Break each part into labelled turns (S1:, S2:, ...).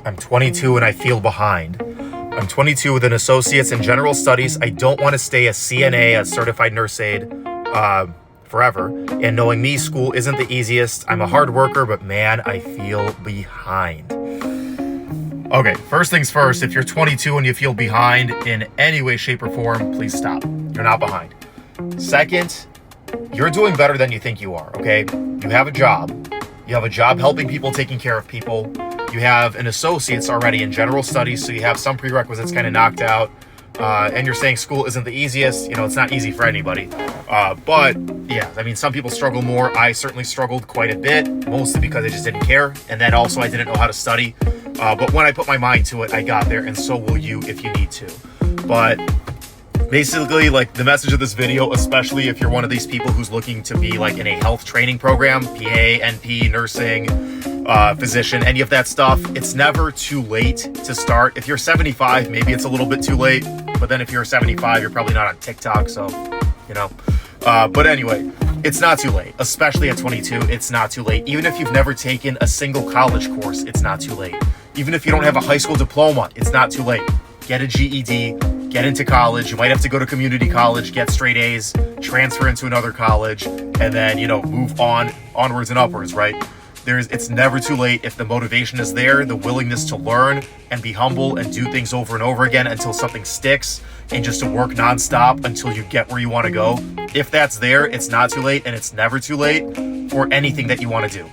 S1: I'm 22 and I feel behind. I'm 22 with an associate's in general studies. I don't want to stay a CNA, a certified nurse aide, forever. And knowing me, school isn't the easiest. I'm a hard worker, but man, I feel behind. Okay, first things first, if you're 22 and you feel behind in any way, shape, or form, please stop. You're not behind. Second, you're doing better than you think you are, okay? You have a job. You have a job helping people, taking care of people. You have an associate's already in general studies, so you have some prerequisites kind of knocked out. And you're saying school isn't the easiest. You know, it's not easy for anybody. But yeah, I mean, some people struggle more. I certainly struggled quite a bit, mostly because I just didn't care. And then also I didn't know how to study. But when I put my mind to it, I got there, and so will you if you need to. But basically, like, the message of this video, especially if you're one of these people who's looking to be like in a health training program, PA, NP, nursing, physician, any of that stuff, it's never too late to start. If you're 75, maybe it's a little bit too late, but then if you're 75, you're probably not on TikTok, so, you know. But anyway, it's not too late, especially at 22, it's not too late. Even if you've never taken a single college course, it's not too late. Even if you don't have a high school diploma, it's not too late. Get a GED, get into college. You might have to go to community college, get straight A's, transfer into another college, and then, you know, move onwards and upwards, right? It's never too late if the motivation is there, the willingness to learn and be humble and do things over and over again until something sticks, and just to work nonstop until you get where you want to go. If that's there, it's not too late, and it's never too late for anything that you want to do.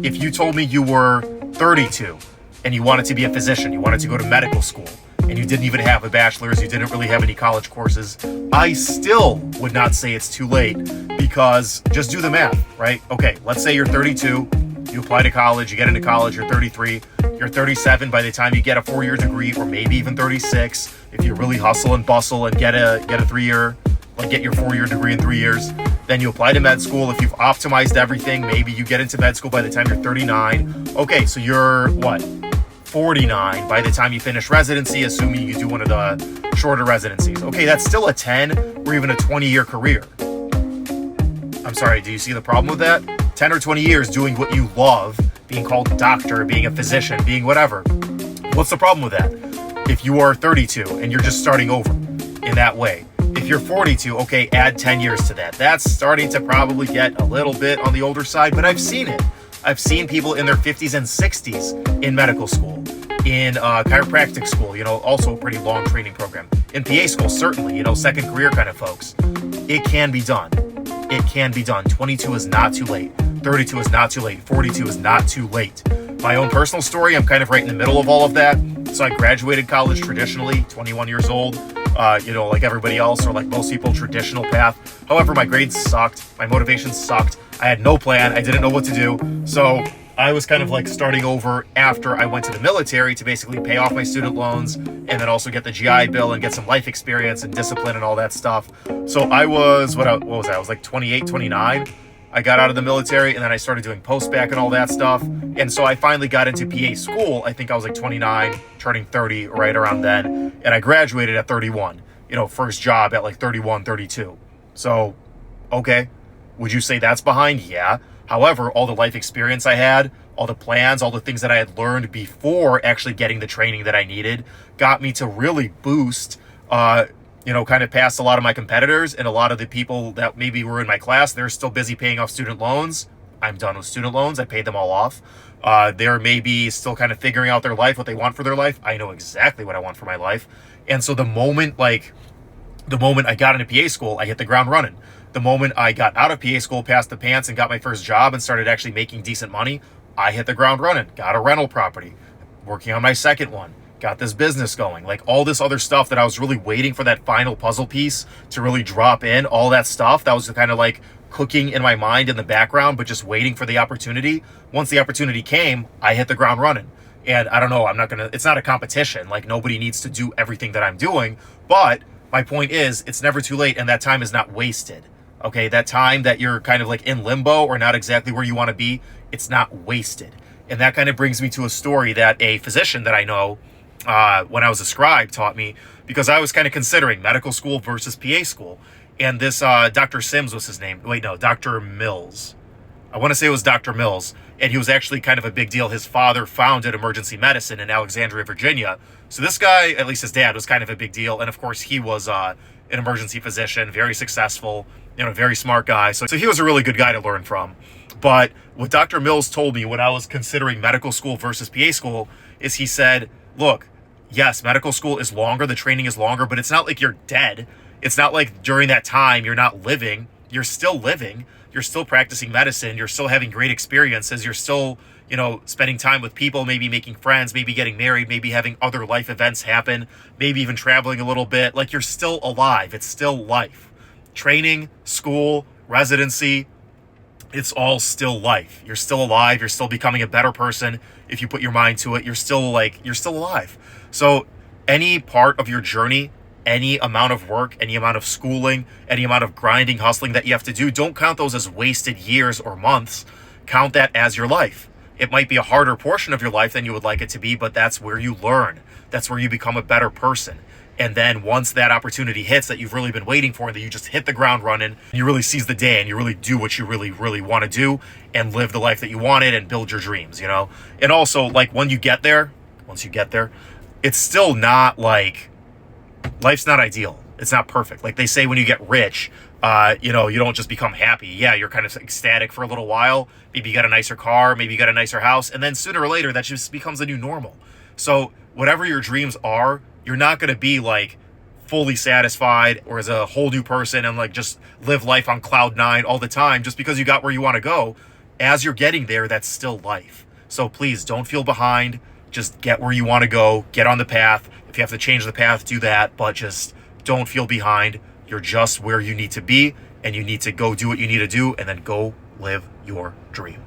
S1: If you told me you were 32 and you wanted to be a physician, you wanted to go to medical school, and you didn't even have a bachelor's, you didn't really have any college courses, I still would not say it's too late, because just do the math, right? Okay, let's say you're 32, you apply to college, you get into college, you're 33, you're 37 by the time you get a 4-year degree, or maybe even 36, if you really hustle and bustle and get a 3-year, like get your 4-year degree in 3 years. Then you apply to med school. If you've optimized everything, maybe you get into med school by the time you're 39. Okay, so you're what? 49 by the time you finish residency, assuming you do one of the shorter residencies. Okay, that's still a 10 or even a 20-year career. I'm sorry, do you see the problem with that? 10 or 20 years doing what you love, being called a doctor, being a physician, being whatever. What's the problem with that? If you are 32 and you're just starting over in that way. If you're 42, okay, add 10 years to that. That's starting to probably get a little bit on the older side, but I've seen it. I've seen people in their 50s and 60s in medical school, in chiropractic school, you know, also a pretty long training program. In PA school, certainly, you know, second career kind of folks. It can be done. It can be done. 22 is not too late. 32 is not too late. 42 is not too late. My own personal story, I'm kind of right in the middle of all of that. So I graduated college traditionally, 21 years old, you know, like everybody else, or like most people, traditional path. However, my grades sucked. My motivation sucked. I had no plan. I didn't know what to do. So I was kind of like starting over after I went to the military to basically pay off my student loans and then also get the GI Bill and get some life experience and discipline and all that stuff. So I was, what was I? I was like 28, 29. I got out of the military, and then I started doing post-bac and all that stuff. And so I finally got into PA school. I think I was like 29, turning 30 right around then. And I graduated at 31, you know, first job at like 31, 32. So, okay. Would you say that's behind? Yeah. However, all the life experience I had, all the plans, all the things that I had learned before actually getting the training that I needed got me to really boost, you know, kind of past a lot of my competitors, and a lot of the people that maybe were in my class, they're still busy paying off student loans. I'm done with student loans. I paid them all off. They're maybe still kind of figuring out their life, what they want for their life. I know exactly what I want for my life. And so the moment I got into PA school, I hit the ground running. The moment I got out of PA school, passed the pants, and got my first job and started actually making decent money, I hit the ground running. Got a rental property, working on my second one. Got this business going, like all this other stuff that I was really waiting for that final puzzle piece to really drop in, all that stuff that was kind of like cooking in my mind in the background, but just waiting for the opportunity. Once the opportunity came, I hit the ground running. And I don't know, it's not a competition. Like, nobody needs to do everything that I'm doing, but my point is, it's never too late, and that time is not wasted. Okay, that time that you're kind of like in limbo or not exactly where you want to be, it's not wasted. And that kind of brings me to a story that a physician that I know, when I was a scribe, taught me, because I was kind of considering medical school versus PA school. And this Dr. Sims was his name. Wait, no, Dr. Mills. I want to say it was Dr. Mills, and he was actually kind of a big deal. His father founded emergency medicine in Alexandria, Virginia. So this guy, at least his dad, was kind of a big deal. And of course, he was an emergency physician, very successful, very smart guy. So he was a really good guy to learn from. But what Dr. Mills told me when I was considering medical school versus PA school is he said, look, yes, medical school is longer, the training is longer, but it's not like you're dead. It's not like during that time you're not living. You're still living. You're still practicing medicine. You're still having great experiences. You're still, spending time with people, maybe making friends, maybe getting married, maybe having other life events happen, maybe even traveling a little bit. Like, you're still alive. It's still life. Training, school, residency, it's all still life. You're still alive. You're still becoming a better person. If you put your mind to it, you're still alive. So any part of your journey, any amount of work, any amount of schooling, any amount of grinding, hustling that you have to do, don't count those as wasted years or months. Count that as your life. It might be a harder portion of your life than you would like it to be, but that's where you learn. That's where you become a better person. And then once that opportunity hits that you've really been waiting for, that you just hit the ground running, you really seize the day and you really do what you really, really want to do and live the life that you wanted and build your dreams, And also, like, once you get there, it's still not like, life's not ideal. It's not perfect. Like they say, when you get rich, you don't just become happy. Yeah, you're kind of ecstatic for a little while. Maybe you got a nicer car, maybe you got a nicer house, and then sooner or later that just becomes a new normal. So whatever your dreams are, you're not going to be like fully satisfied or as a whole new person and like just live life on cloud nine all the time just because you got where you want to go. As you're getting there, that's still life. So please don't feel behind. Just get where you want to go, get on the path. If you have to change the path, do that, but just don't feel behind. You're just where you need to be, and you need to go do what you need to do, and then go live your dream.